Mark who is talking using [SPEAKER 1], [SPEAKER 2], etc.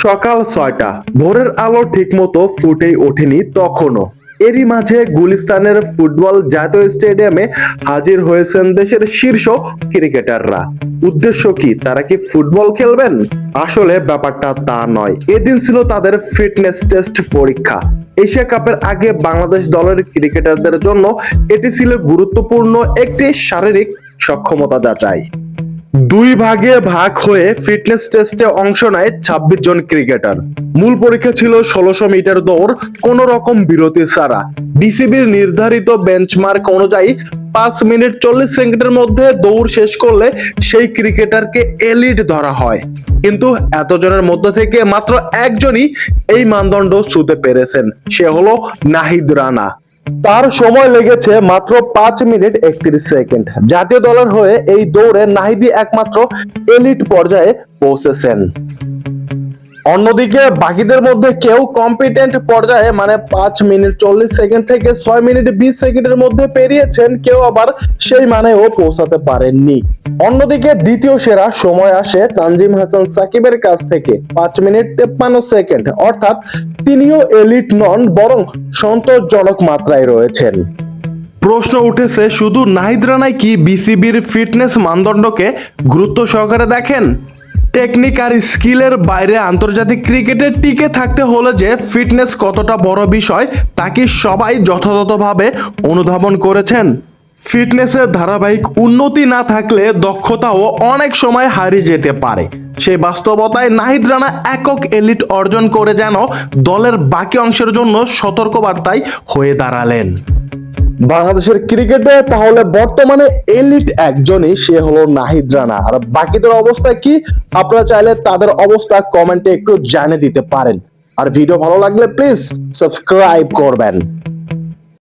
[SPEAKER 1] সকাল ৬টা, ভোরের আলো ঠিকমতো ফুটেই ওঠেনি তখনও। এরই মাঝে গুলিস্তানের ফুটবল জাতীয় স্টেডিয়ামে হাজির হয়েছেন দেশের শীর্ষ ক্রিকেটাররা। উদ্দেশ্য কি? তারা কি ফুটবল খেলবেন? আসলে ব্যাপারটা তা নয়। এদিন ছিল তাদের ফিটনেস টেস্ট পরীক্ষা। এশিয়া কাপের আগে বাংলাদেশ দলের ক্রিকেটারদের জন্য এটি ছিল গুরুত্বপূর্ণ একটি শারীরিক সক্ষমতা যাচাই। দুই ভাগে ভাগ হয়ে ফিটনেস টেস্টে অংশ নেয় ২৬ জন ক্রিকেটার। মূল পরীক্ষা ছিল ১৬০০ মিটার দৌড়, কোন রকম বিরতি ছাড়া। বিসিবির নির্ধারিত বেঞ্চমার্ক অনুযায়ী ৫ মিনিট ৪০ সেকেন্ডের মধ্যে দৌড় শেষ করলে সেই ক্রিকেটারকে এলিট ধরা হয়। কিন্তু এতজনের মধ্য থেকে মাত্র একজনই এই মানদণ্ড ছুঁতে পেরেছেন, সে হলো নাহিদ রানা। তার সময় লেগেছে মাত্র ৫ মিনিট ৩১ সেকেন্ড। জাতীয় দলের হয়ে এই দৌড়ে নাহিদি একমাত্র এলিট পর্যায়ে পৌঁছেছেন। অন্যদিকে বাকিদের মধ্যে কেউ কম্পিটেন্ট পর্যায়ে মানে ৫ মিনিট ৪০ সেকেন্ড থেকে ৬ মিনিট ২০ সেকেন্ডের মধ্যে পেরিয়েছেন, কেউ আবার সেই মানেও পৌঁছাতে পারেননি। অন্যদিকে দ্বিতীয় সেরা সময় আসে তানজিম হাসান সাকিবের কাছ থেকে ৫ মিনিট ৫৩ সেকেন্ড, অর্থাৎ তিনিও এলিট নন, বরং সন্তোষজনক মাত্রায় রয়েছেন। প্রশ্ন উঠেছে, শুধু নাহিদ রানাই কি বিসিবির ফিটনেস মানদণ্ডকে গুরুত্ব সহকারে দেখেন? টেকনিক আর স্কিলের বাইরে আন্তর্জাতিক ক্রিকেটে টিকে থাকতে হলে যে ফিটনেস কতটা বড় বিষয় তা কি সবাই যথাযথভাবে অনুধাবন করেছেন? ফিটনেসের ধারাবাহিক উন্নতি না থাকলে দক্ষতাও অনেক সময় হারিয়ে যেতে পারে। সেই বাস্তবতায় নাহিদ রানা একক এলিট অর্জন করে যেন দলের বাকি অংশের জন্য সতর্কবার্তায় হয়ে দাঁড়ালেন। বাংলাদেশের ক্রিকেটে তাহলে বর্তমানে এলিট একজনই, সে হলো নাহিদ রানা। আর বাকিদের অবস্থা কি? আপনারা চাইলে তাদের অবস্থা কমেন্টে একটু জানিয়ে দিতে পারেন। আর ভিডিও ভালো লাগলে প্লিজ সাবস্ক্রাইব করবেন।